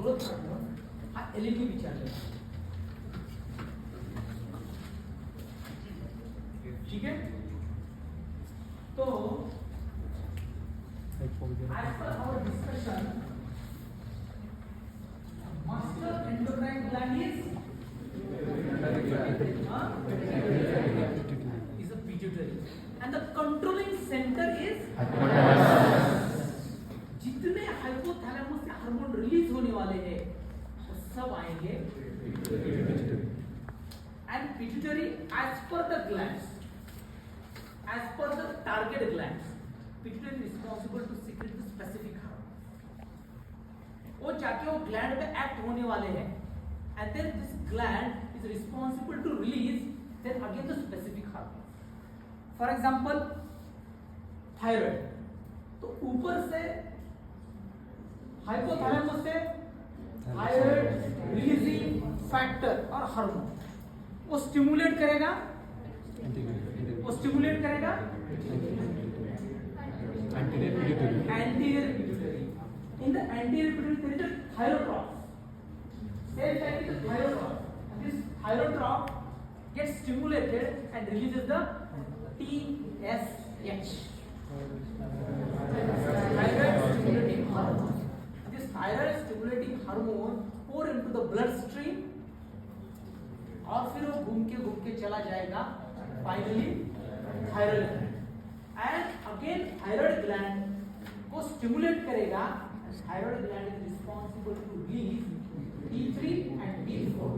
Growth hormone हा LED विचारलेला आहे. ठीक है. तो as per our discussion, master endocrine gland is a pituitary and the controlling center is जितने हाइपोथैलेमस से हार्मोन रिलीज होने वाले हैं वो सब आएंगे and pituitary as per the glands, as per the target glands, pituitary is responsible to secrete the specific hormone. वो जाके वो ग्लैंड पे एक्ट होने वाले हैं and then this gland is responsible to release then again the specific hormone. For example, thyroid. तो ऊपर से हाइपोथैलेमस से थायराइड रिलीजिंग फैक्टर और हार्मोन वो स्टिमुलेट करेगा anterior pituitary. In the anterior pituitary there is a thyrotroph. Same time is the thyrotroph. And this thyrotroph gets stimulated and releases the TSH. Thyroid stimulating hormone. This thyroid stimulating hormone pour into the bloodstream और फिर वो घूम के चला जाएगा finally thyroid gland and again thyroid gland को stimulate करेगा. Thyroid gland is responsible to release T3 and T4.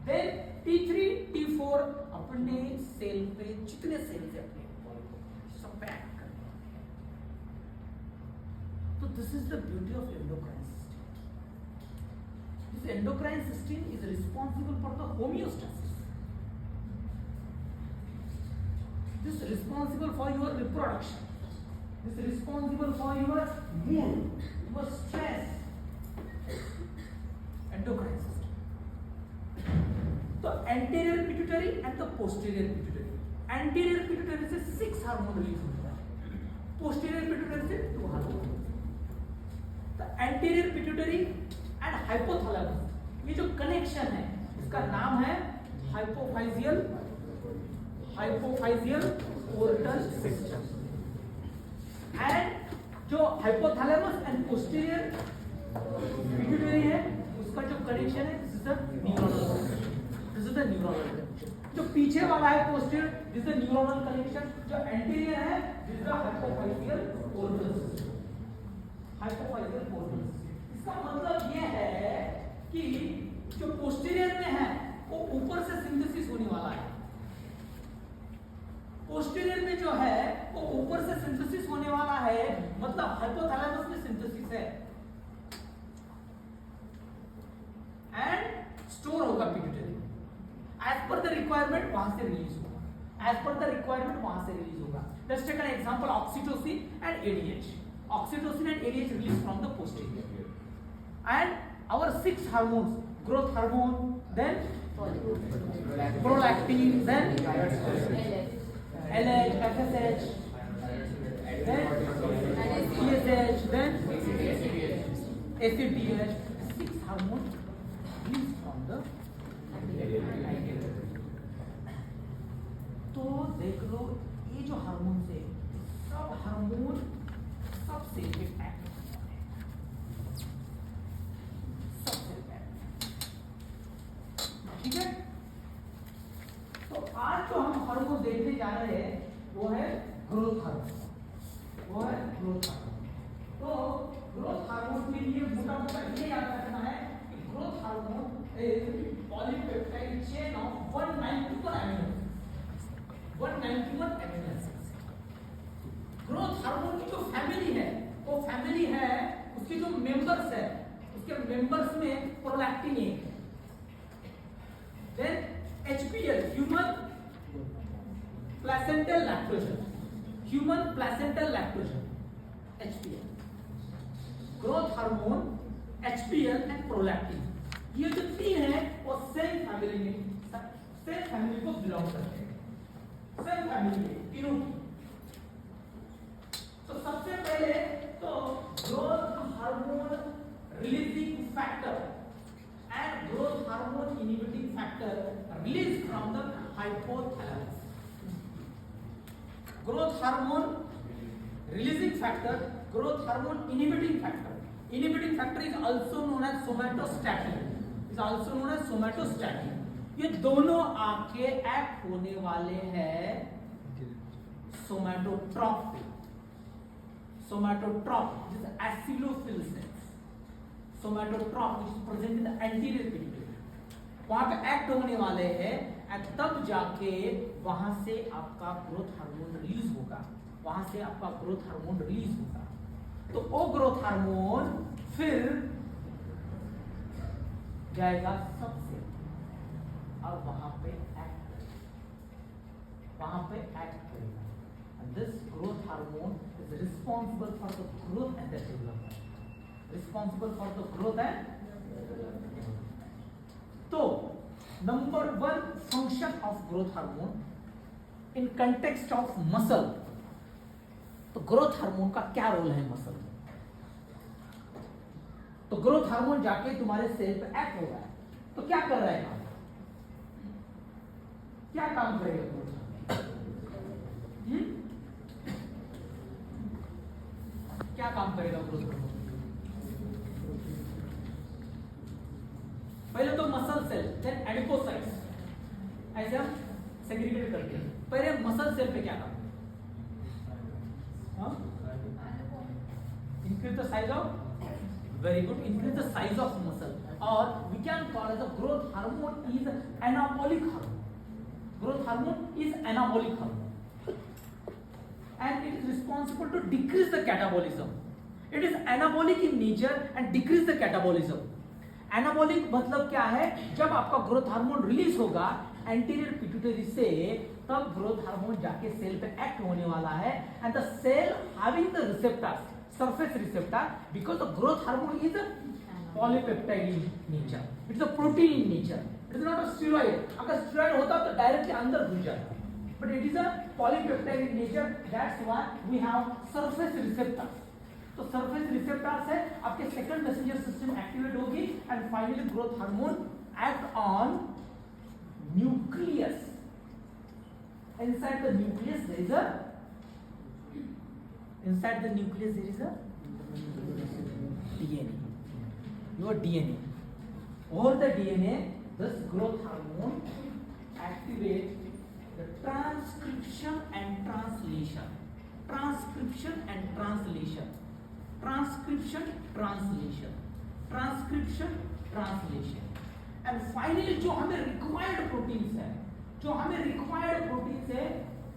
Then T3 T4 अपने सेल पे जितने सेल्स है अपने सब पे एक्ट करते हैं. तो this is the beauty of endocrine system. This endocrine system is responsible for the homeostasis. This is responsible for your reproduction. This is responsible for your mood, your stress. Endocrine system. So anterior pituitary and the posterior pituitary. Anterior pituitary से 6 hormone release होता है. Posterior pituitary से 2 hormone. The anterior pituitary and hypothalamus ये जो connection है इसका नाम है हाइपोफाइजियल पोर्टल सिस्टम. एंड जो हाइपोथैलेमस एंड पोस्टीरियर पिट्यूटरी है उसका जो कनेक्शन है दिस इज द न्यूरॉनल. जो पीछे वाला है posterior this is the neuronal connection. जो एंटीरियर है this is the hypophyseal portal system. Hypophyseal portal system इसका मतलब यह है कि जो पोस्टीरियर में है वो ऊपर से सिंथेसिस होने वाला है. पोस्टीरियर में जो है वो ऊपर से सिंथेसिस होने वाला है मतलब हाइपोथैलेमस में सिंथेसिस है एंड स्टोर होगा pituitary. As per the requirement वहां से रिलीज होगा. एज पर द रिक्वायरमेंट वहां से रिलीज होगा. Let's take an example oxytocin and ADH. Oxytocin and ADH released from the posterior. And our 6 hormones, growth hormone, then prolactin, then LH, FSH, then TSH, then ACTH. 6 hormones released from the anterior. तो देख लो ये जो hormone है सब hormone सबसे act सबसे ठीक है. तो आज जो हम हार्मोन देखने जा रहे हैं वो है ग्रोथ हार्मोन. तो ग्रोथ हार्मोन के लिए मोटा ये याद रखना है कि growth hormone is polypeptide chain of 191 amino acids. Growth hormone की जो फैमिली है वो फैमिली है उसके जो मेंबर्स है उसके मेंबर्स में प्रोलैक्टिन है. Then HPL human placental lactogen HPL. Growth hormone HPL and prolactin ये जो तीन है वो सेम फैमिली को बिलोंग करते हैं. सेम फैमिली तीनों. तो सबसे पहले तो growth hormone releasing factor and growth hormone inhibiting factor released from the hypothalamus. Growth hormone releasing factor, growth hormone inhibiting factor. Inhibiting factor is also known as somatostatin. Is also known as somatostatin. ये दोनों आके act होने वाले हैं somatotrope पे. Somatotrop, which is acidophil cells. Somatotrop, which is present in the anterior pituitary. वहां पे act होने वाले हैं और तब जाके वहां से आपका ग्रोथ हार्मोन रिलीज होगा. वहां से आपका ग्रोथ हार्मोन रिलीज होगा. तो वो ग्रोथ हार्मोन फिर जाएगा सबसे और वहां पे एक्ट करेगा. And this growth hormone is responsible for the growth and the development. Responsible for the growth and development. So, number one function of growth hormone in context of muscle. तो growth hormone का क्या role है muscle में? तो growth hormone जाके तुम्हारे cell पे act हो रहा है. तो क्या कर रहा है काम? क्या काम करेगा ग्रोथ हार्मोन? क्या काम करेगा ग्रोथ हार्मोन? पहले तो मसल सेल, देन एडिपोसाइट्स, ऐसे हम सेग्रीगेट करते हैं. पहले मसल सेल पे क्या काम? Increase the size of, very good, increase the size of muscle, or we can call as a growth hormone is anabolic hormone. Growth hormone is anabolic hormone, and it is responsible to decrease the catabolism. It is anabolic in nature and decrease the catabolism. Anabolic मतलब क्या है? जब आपका growth hormone release होगा anterior pituitary से, तब growth hormone जाके cell पे एक्ट होने वाला है. And the cell having the receptors, surface receptor, because the growth hormone is a polypeptide in nature. It is a protein in nature. It is not a steroid. अगर steroid होता तो directly अंदर घुस जाता. But it is a polypeptide in nature. That's why we have surface receptors. तो surface receptors से आपके second messenger system activate होगी and finally growth hormone act on nucleus. Inside the nucleus there is a DNA. Your DNA. Over the DNA, this growth hormone activates the transcription and translation. Transcription and translation. Transcription, translation. Transcription, translation. And finally, जो हमें required proteins है,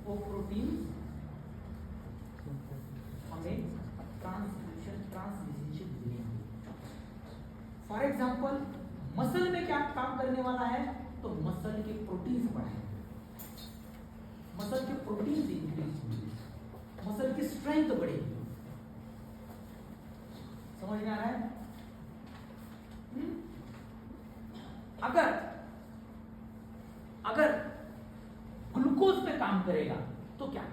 वो proteins हमें transcription translation मिलेंगे. For example muscle में क्या काम करने वाला है? तो मसल के प्रोटीन्स बढ़ाएंगे, मसल के प्रोटीन्स इंक्रीज होंगे, मसल की स्ट्रेंथ बढ़ेगी. समझ में आ रहा है? अगर ग्लूकोज पे काम करेगा तो क्या?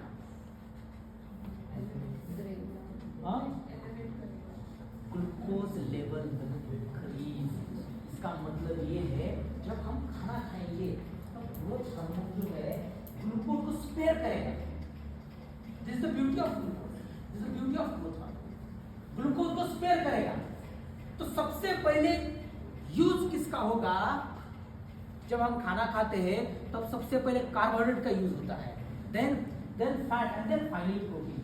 Glucose level increase. इसका मतलब ये है जब हम खाना खाएंगे तो ग्रोथ हार्मोन जो है ग्लूकोज को स्पेयर करेगा. This is the beauty of glucose. This is the beauty of growth hormone. Glucose को स्पेयर करेगा. तो सबसे पहले यूज किसका होगा? जब हम खाना खाते हैं तब सबसे पहले कार्बोहाइड्रेट का यूज होता है, then fat and then finally protein.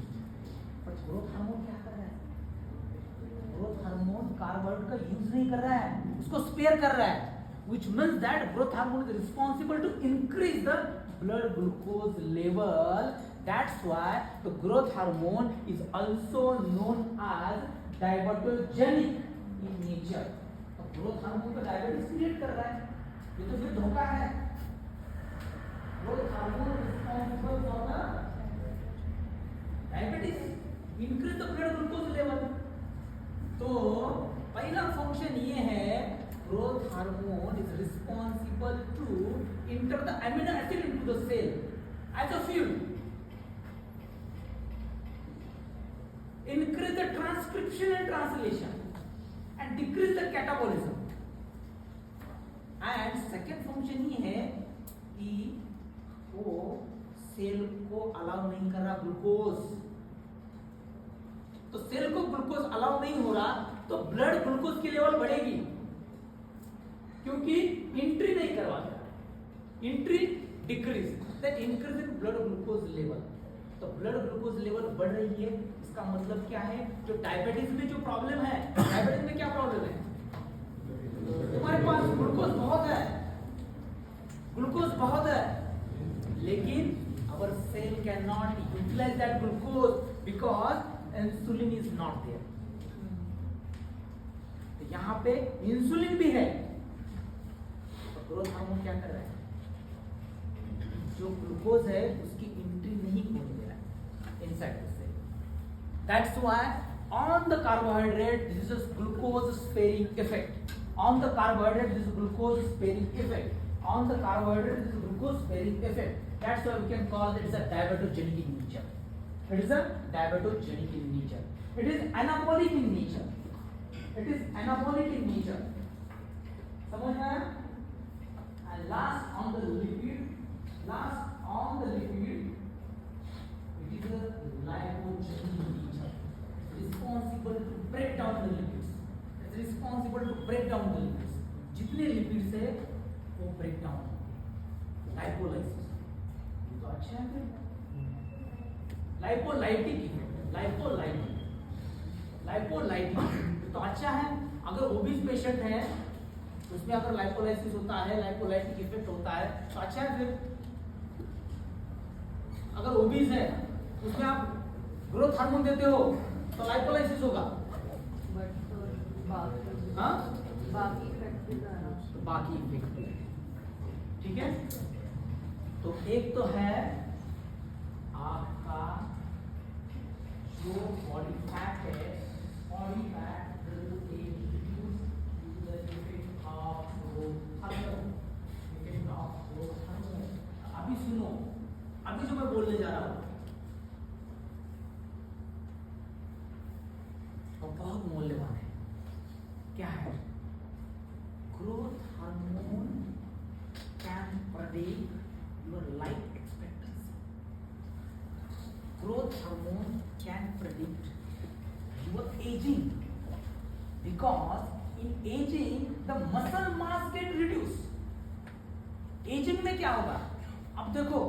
But growth hormone क्या कर रहा है? ग्रोथ हार्मोन कार्बोहाइड्रेट का यूज नहीं कर रहा है, उसको स्पेयर कर रहा है. which means that growth hormone is responsible to increase the blood glucose level. That's why the growth hormone is also known as diabetogenic in nature. तो ग्रोथ हार्मोन का डायबिटीज क्रिएट कर रहा है, ये तो फिर धोखा है. Growth hormone responsible for the diabetes, increase the blood glucose level. तो पहला फंक्शन ये है, growth hormone is responsible to enter the amino acid into the cell as a fuel, increase the transcription and translation, and decrease the catabolism. And second function ये है कि वो cell को allow नहीं कर रहा ग्लूकोज। तो सेल को ग्लूकोज अलाउ नहीं हो रहा तो ब्लड ग्लूकोज की लेवल बढ़ेगी, क्योंकि एंट्री नहीं करवा रहा। Entry decrease, that increase in blood glucose level. तो ब्लड ग्लूकोज लेवल बढ़ रही है, इसका मतलब क्या है? जो डायबिटीज में जो प्रॉब्लम है, डायबिटीज में क्या प्रॉब्लम है? तुम्हारे पास ग्लूकोज बहुत है, ग्लूकोज बहुत है, लेकिन our cell cannot utilize that glucose because insulin is not there. तो यहाँ पे इंसुलिन भी है, तो ग्रोथ हार्मोन क्या कर रहा है? जो ग्लूकोज है उसकी एंट्री नहीं होने दे रहा है inside the cell. That's why on the carbohydrate this is glucose sparing effect. On the carbohydrate this is glucose sparing effect. On the carbohydrate this is glucose sparing effect. That's why we can call it as a diabetogenic in nature. It is a diabetogenic in nature. It is anabolic in nature. It is anabolic in nature. समझ में आया? And last on the lipid, it is a lipogenic in nature. Responsible to break down the lipids. It's responsible to break down the lipids. जितने lipids है वो break down होंगे. Lipolysis. तो अच्छा है फिर। लाइपोलाइटिक इफेक्ट, लाइपोलाइटिक तो अच्छा है। अगर ओबीज पेशेंट है उसमें अगर लाइपोलाइसिस होता है, लाइपोलाइटिक इफेक्ट होता है तो अच्छा है फिर। अगर ओबीज है उसमें आप ग्रोथ हार्मोन देते हो तो लाइपोलाइसिस होगा। हाँ, बाकी इफेक्ट ठीक है। तो एक तो है आपका जो बॉडी फैट है, बॉडी फैट अभी सुनो, अभी जो मैं बोलने जा रहा हूं वो बहुत मूल्यवान है। क्या है? Growth hormone can predict your life expectancy. Growth hormone can predict your aging because in aging the muscle mass get reduced. Aging में क्या होगा? अब देखो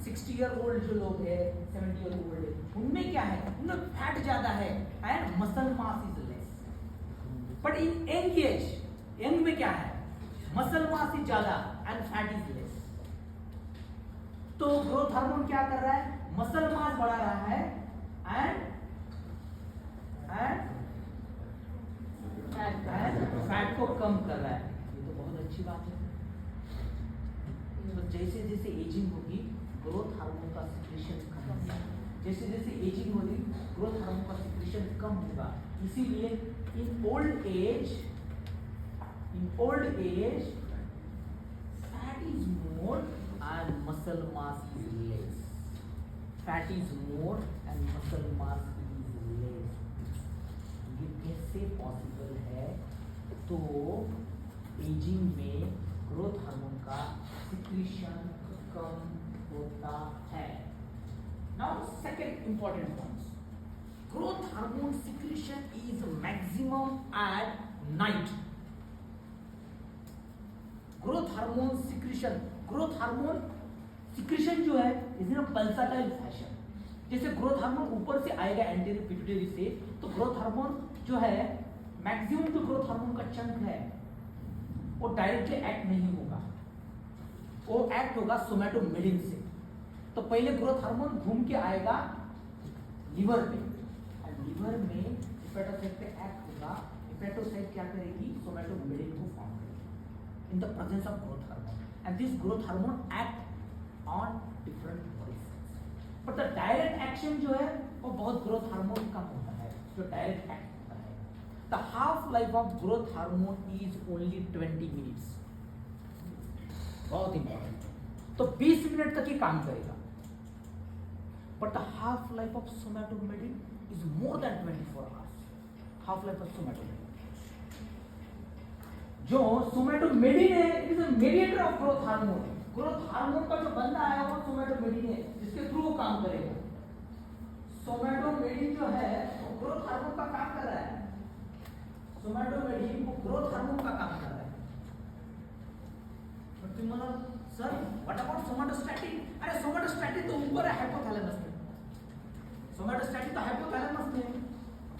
60 year old जो लोग है, 70 year old है, उनमें क्या है? उनमें फैट ज्यादा है and muscle mass is less. But in young age, young में क्या है? muscle mass is ज्यादा and fat is less. तो ग्रोथ हार्मोन क्या कर रहा है? मसल मास बढ़ा रहा है एंड फैट को कम कर रहा है। ये तो बहुत अच्छी बात है। तो जैसे जैसे एजिंग होगी ग्रोथ हार्मोन का सिक्रीशन कम होगा। जैसे जैसे एजिंग होगी ग्रोथ हार्मोन का सिक्रीशन कम होगा। इसीलिए in old age fat is more and muscle mass is less. Fat is more and muscle mass is less. ये कैसे पॉसिबल है? तो एजिंग में ग्रोथ हार्मोन का सिक्रीशन कम होता है। Now second important point, growth hormone secretion is maximum at night. Growth hormone secretion जो है इज इन पल्साटाइल फैशन। जैसे ग्रोथ हार्मोन ऊपर से आएगा एंटीरियर पिट्यूटरी से, तो ग्रोथ हार्मोन जो है मैक्सिमम जो ग्रोथ हार्मोन का चंक है वो डायरेक्टली एक्ट नहीं होगा, वो एक्ट होगा सोमैटोमेलिन से। तो पहले ग्रोथ हार्मोन घूम के आएगा लिवर पे, और लिवर में हेपेटोसाइट पे एक्ट होगा। हेपेटोसाइट क्या करेगी? सोमैटोमेलिन को फॉर्म करेगी in the presence of growth hormone, and this growth hormone act on different body cells. But the direct action जो है वो बहुत growth hormone कम होता है जो direct act होता है। The half life of growth hormone is only 20 minutes. बहुत important। तो 20 मिनट तक ही काम करेगा। But the half life of somatotropin is more than 24 hours. Half life of somatotropin जो सोमेटोमेडिन है, it is a mediator of growth hormone. Growth hormone का जो बंदा है वो सोमेटोमेडिन है, जिसके थ्रू वो काम करेगा। सोमेटोमेडिन जो है वो ग्रोथ हार्मोन का काम कर रहा है। सोमेटोमेडिन वो ग्रोथ हार्मोन का काम कर रहा है। तो तुम बोलो सर व्हाट अबाउट सोमेटोस्टैटिन? अरे सोमेटोस्टैटिन तो ऊपर है हाइपोथैलेमस में। सोमेटोस्टैटिन तो हाइपोथैलेमस में,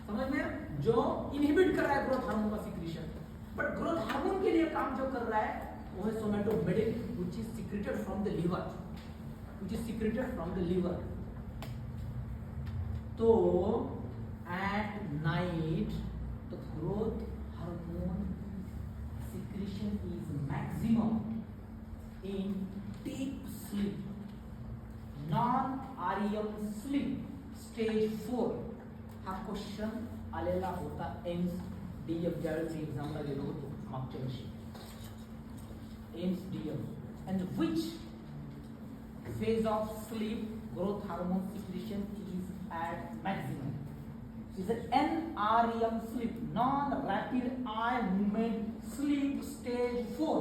समझ में, जो इनहिबिट कर रहा है ग्रोथ हार्मोन का सिक्रीशन। बट ग्रोथ हार्मोन के लिए काम जो कर रहा है वो है somatomedin, which is secreted from the liver, which is secreted from the liver. तो at night the growth hormone secretion is maximum in deep sleep, non REM sleep, stage 4। हा क्वेश्चन आलेला होता एम्स डीएफ ज्यावेळेस एक्झामला गेलो होतो मागच्या वर्षी, AIIMS DF. And which phase of sleep growth hormone secretion is at maximum? Is an NREM sleep, non-rapid eye movement sleep, stage 4.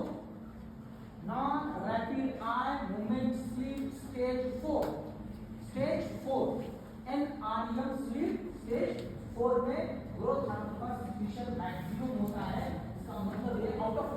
Non-rapid eye movement sleep, stage 4.